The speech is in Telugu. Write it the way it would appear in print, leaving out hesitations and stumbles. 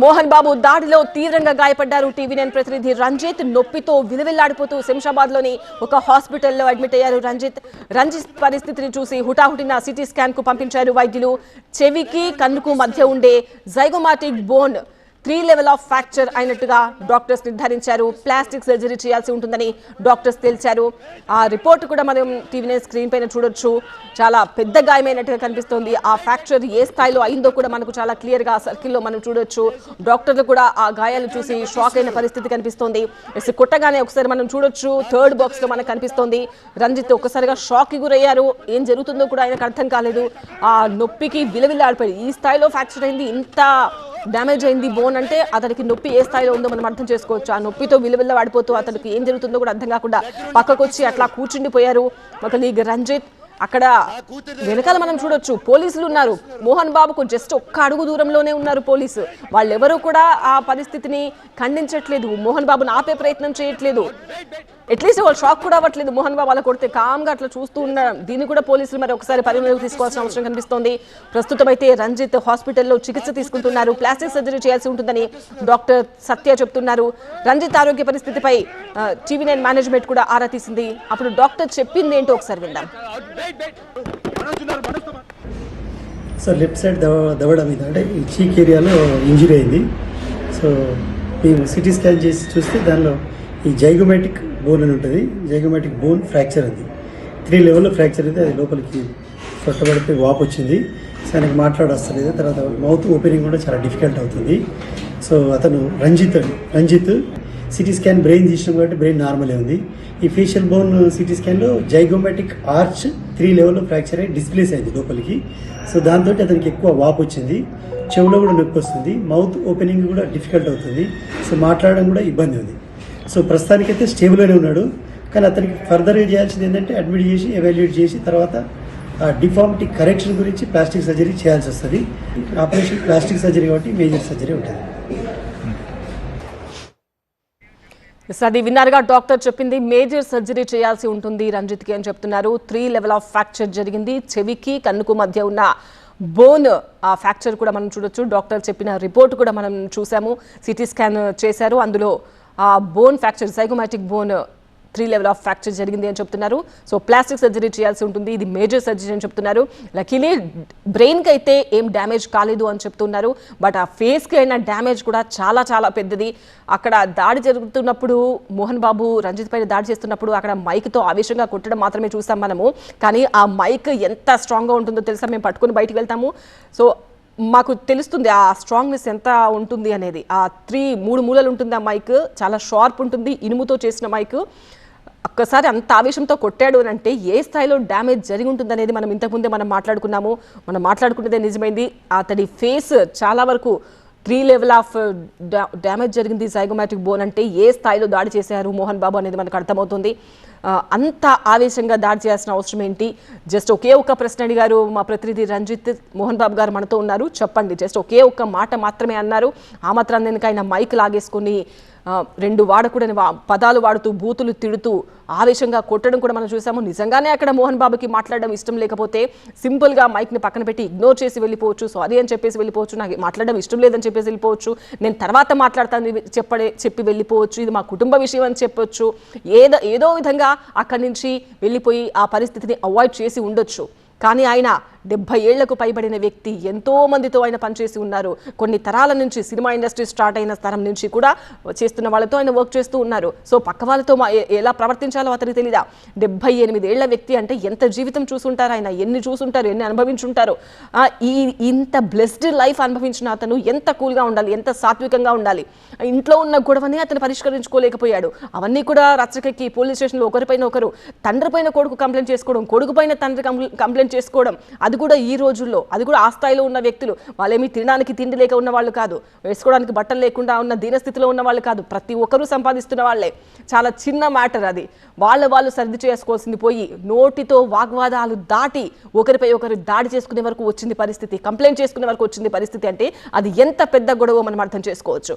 మోహన్ బాబు దాడిలో తీవ్రంగా గాయపడ్డారు. టీవీ9 ప్రతినిధి రంజిత్ నొప్పితో విలవిల్లాడిపోతూ శంషాబాద్లోని ఒక హాస్పిటల్లో అడ్మిట్ అయ్యారు. రంజిత్ పరిస్థితిని చూసి హుటాహుటిన సిటీ స్కాన్ కు పంపించారు వైద్యులు. చెవికి కన్నుకు మధ్య ఉండే zygomatic bone 3 level of fracture అయినట్టుగా డాక్టర్స్ నిర్ధారించారు. ప్లాస్టిక్ సర్జరీ చేయాల్సి ఉంటుందని డాక్టర్స్ తెలిచారు. ఆ రిపోర్ట్ కూడా మనం టీవీ9 స్క్రీన్ పైన చూడొచ్చు. చాలా పెద్ద గాయమైనట్టుగా కనిపిస్తోంది. ఆ ఫ్రాక్చర్ ఏ స్థాయిలో అయిందో కూడా మనకు చాలా క్లియర్ గా సర్కిల్లో మనం చూడొచ్చు. డాక్టర్లు కూడా ఆ గాయాలు చూసి షాక్ అయిన పరిస్థితి కనిపిస్తోంది. కొట్టగానే ఒకసారి మనం చూడొచ్చు, థర్డ్ బాక్స్ లో మనకు కనిపిస్తోంది. రంజిత్ ఒక్కసారిగా షాక్ కి గురయ్యారు. ఏం జరుగుతుందో కూడా ఆయనకు అర్థం కాలేదు. ఆ నొప్పికి విలవిల్లాడిపోయి ఈ స్థాయిలో ఫ్రాక్చర్ అయింది, ఇంత డ్యామేజ్ అయింది బోన్ అంటే అతనికి నొప్పి ఏ స్థాయిలో ఉందో మనం అర్థం చేసుకోవచ్చు. ఆ నొప్పితో విలవిల్లాడిపోతూ అతనికి ఏం జరుగుతుందో కూడా అర్థం కాకుండా పక్కకు వచ్చి అట్లా కూర్చుండిపోయారు మా కొలీగ్ రంజిత్. అక్కడ వెనకాల మనం చూడొచ్చు పోలీసులు ఉన్నారు. మోహన్ బాబుకు జస్ట్ ఒక్క అడుగు దూరంలోనే ఉన్నారు పోలీసు. వాళ్ళెవరూ కూడా ఆ పరిస్థితిని ఖండించట్లేదు, మోహన్ బాబును ఆపే ప్రయత్నం చేయట్లేదు. అట్లీస్ట్ వాళ్ళు షాక్ కూడా అవ్వట్లేదు. మోహన్ బాబు అలా కొడితే కామ్గా అట్లా చూస్తూ ఉన్నారు. దీన్ని కూడా పోలీసులు మరి ఒకసారి పరిగణలోకి తీసుకోవాల్సిన అవసరం కనిపిస్తోంది. ప్రస్తుతం అయితే రంజిత్ హాస్పిటల్లో చికిత్స తీసుకుంటున్నారు. ప్లాస్టిక్ సర్జరీ చేయాల్సి ఉంటుందని డాక్టర్ సత్య చెప్తున్నారు. రంజిత్ ఆరోగ్య పరిస్థితిపై టీవీ9 మేనేజ్మెంట్ కూడా ఆరా తీసింది. అప్పుడు డాక్టర్ చెప్పింది ఏంటో ఒకసారి విందాం. సో లెఫ్ట్ సైడ్ దవడ మీద అంటే ఈ చీక్ ఏరియాలో ఇంజరీ అయింది. సో మేము సిటీ స్కాన్ చేసి చూస్తే దానిలో ఈ జైగోమాటిక్ బోన్ అని ఉంటుంది. జైగోమాటిక్ బోన్ ఫ్రాక్చర్ ఉంది. 3 లెవెల్లో ఫ్రాక్చర్ అయితే అది లోపలికి కొట్టబడిపోయి వాపు వచ్చింది. సో ఆయనకి మాట్లాడొస్తలేదు. తర్వాత మౌత్ ఓపెనింగ్ కూడా చాలా డిఫికల్ట్ అవుతుంది. సో అతను రంజిత్ సిటీ స్కాన్ బ్రెయిన్ తీసినాం కాబట్టి బ్రెయిన్ నార్మలే ఉంది. ఈ ఫేషియల్ బోన్ సిటీ స్కాన్లో జైగోమాటిక్ ఆర్చ్ 3 లెవెల్లో ఫ్రాక్చర్ అయ్యి డిస్ప్లేస్ అయింది లోపలికి. సో దాంతో అతనికి ఎక్కువ వాపు వచ్చింది. చెవులో కూడా నొప్పి వస్తుంది. మౌత్ ఓపెనింగ్ కూడా డిఫికల్ట్ అవుతుంది. సో మాట్లాడడం కూడా ఇబ్బంది ఉంది. సో ప్రస్తుతానికైతే స్టేబుల్గానే ఉన్నాడు. కానీ అతనికి ఫర్దర్గా చేయాల్సింది ఏంటంటే అడ్మిట్ చేసి ఎవాల్యుయేట్ చేసి తర్వాత ఆ డిఫార్మిటీ కరెక్షన్ గురించి ప్లాస్టిక్ సర్జరీ చేయాల్సి వస్తుంది. ఆపరేషన్ ప్లాస్టిక్ సర్జరీ కాబట్టి మేజర్ సర్జరీ ఉంటుంది. అది విన్నారుగా, డాక్టర్ చెప్పింది మేజర్ సర్జరీ చేయాల్సి ఉంటుంది రంజిత్కి అని చెప్తున్నారు. 3 లెవెల్ ఆఫ్ ఫ్రాక్చర్ జరిగింది. చెవికి కన్నుకు మధ్య ఉన్న బోన్ ఆ ఫ్రాక్చర్ కూడా మనం చూడొచ్చు. డాక్టర్ చెప్పిన రిపోర్ట్ కూడా మనం చూసాము. సిటీ స్కాన్ చేశారు. అందులో ఆ bone fracture zygomatic bone 3 level of fracture జరిగింది అని చెప్తున్నారు. సో ప్లాస్టిక్ సర్జరీ చేయాల్సి ఉంటుంది. ఇది మేజర్ సర్జరీ అని చెప్తున్నారు. లక్కీలీ బ్రెయిన్కి అయితే ఏం డ్యామేజ్ కాలేదు అని చెప్తున్నారు. బట్ ఆ ఫేస్కి అయిన డ్యామేజ్ కూడా చాలా చాలా పెద్దది. అక్కడ దాడి జరుగుతున్నప్పుడు మోహన్ బాబు రంజిత్ పైన దాడి చేస్తున్నప్పుడు అక్కడ మైక్తో ఆవేశంగా కొట్టడం మాత్రమే చూస్తాం మనము. కానీ ఆ మైక్ ఎంత స్ట్రాంగ్గా ఉంటుందో తెలుసా, మేము పట్టుకుని బయటికి వెళ్తాము. సో మాకు తెలుస్తుంది ఆ స్ట్రాంగ్నెస్ ఎంత ఉంటుంది అనేది. ఆ 3 మూలలు ఉంటుంది ఆ మైక్, చాలా షార్ప్ ఉంటుంది, ఇనుముతో చేసిన మైక్. ఒక్కసారి అంత ఆవేశంతో కొట్టాడు అని అంటే ఏ స్థాయిలో డ్యామేజ్ జరిగి ఉంటుంది అనేది మనం ఇంతకుముందే మనం మాట్లాడుకున్నదే నిజమైంది. అతడి ఫేస్ చాలా వరకు 3 లెవెల్ ఆఫ్ డ్యామేజ్ జరిగింది. జైగోమాటిక్ బోన్ అంటే ఏ స్థాయిలో దాడి చేశారు మోహన్ బాబు అనేది మనకు అర్థమవుతుంది. అంత ఆవేశంగా దాడి చేయాల్సిన అవసరం ఏంటి? జస్ట్ ఒకే ఒక్క ప్రశ్న అడిగారు మా ప్రతినిధి రంజిత్. మోహన్ బాబు గారు మనతో ఉన్నారు, చెప్పండి. జస్ట్ ఒకే ఒక్క మాట మాత్రమే అన్నారు. ఆ మాత్రం ఆయన మైక్ లాగేసుకుని 2 వాడకూడని పదాలు వాడుతూ బూతులు తిడుతూ ఆవేశంగా కొట్టడం కూడా మనం చూసాము. నిజంగానే అక్కడ మోహన్ బాబుకి మాట్లాడడం ఇష్టం లేకపోతే సింపుల్గా మైక్ని పక్కన పెట్టి ఇగ్నోర్ చేసి వెళ్ళిపోవచ్చు, సారీ అని చెప్పేసి వెళ్ళిపోవచ్చు, నాకు మాట్లాడడం ఇష్టం లేదని చెప్పేసి వెళ్ళిపోవచ్చు, నేను తర్వాత మాట్లాడతాను చెప్పి వెళ్ళిపోవచ్చు, ఇది మా కుటుంబ విషయం అని చెప్పొచ్చు. ఏదో విధంగా అక్కడి నుంచి వెళ్ళిపోయి ఆ పరిస్థితిని అవాయిడ్ చేసి ఉండొచ్చు. కానీ ఆయన 70 ఏళ్లకు పైబడిన వ్యక్తి. ఎంతో మందితో ఆయన పనిచేసి ఉన్నారు. కొన్ని తరాల నుంచి సినిమా ఇండస్ట్రీ స్టార్ట్ అయిన తరం నుంచి కూడా చేస్తున్న వాళ్ళతో ఆయన వర్క్ చేస్తూ ఉన్నారు. సో పక్క వాళ్ళతో ఎలా ప్రవర్తించాలో అతనికి తెలీదా? 78 ఏళ్ల వ్యక్తి అంటే ఎంత జీవితం చూసుంటారు ఆయన, ఎన్ని చూసుంటారు, ఎన్ని అనుభవించుంటారు. ఇంత బ్లెస్డ్ లైఫ్ అనుభవించిన అతను ఎంత కూల్గా ఉండాలి, ఎంత సాత్వికంగా ఉండాలి. ఇంట్లో ఉన్న గొడవని అతను పరిష్కరించుకోలేకపోయాడు. అవన్నీ కూడా రచ్చకెక్కి పోలీస్ స్టేషన్లో ఒకరిపైన ఒకరు, తండ్రి పైన కొడుకు కంప్లైంట్ చేసుకోవడం, కొడుకు పైన తండ్రి కంప్లైంట్ చేసుకోవడం, అది కూడా ఈ రోజుల్లో, అది కూడా ఆ స్థాయిలో ఉన్న వ్యక్తులు. వాళ్ళేమి తినడానికి తిండి లేక ఉన్న వాళ్ళు కాదు, వేసుకోవడానికి బట్టలు లేకుండా ఉన్న దీనస్థితిలో ఉన్న వాళ్ళు కాదు, ప్రతి ఒక్కరూ సంపాదిస్తున్న వాళ్ళే. చాలా చిన్న మ్యాటర్ అది. వాళ్ళు సర్ది చేసుకోవాల్సింది పోయి నోటితో వాగ్వాదాలు దాటి ఒకరిపై ఒకరు దాడి చేసుకునే వరకు వచ్చింది పరిస్థితి, కంప్లైంట్ చేసుకునే వరకు వచ్చింది పరిస్థితి. అంటే అది ఎంత పెద్ద గొడవ మనం అర్థం చేసుకోవచ్చు.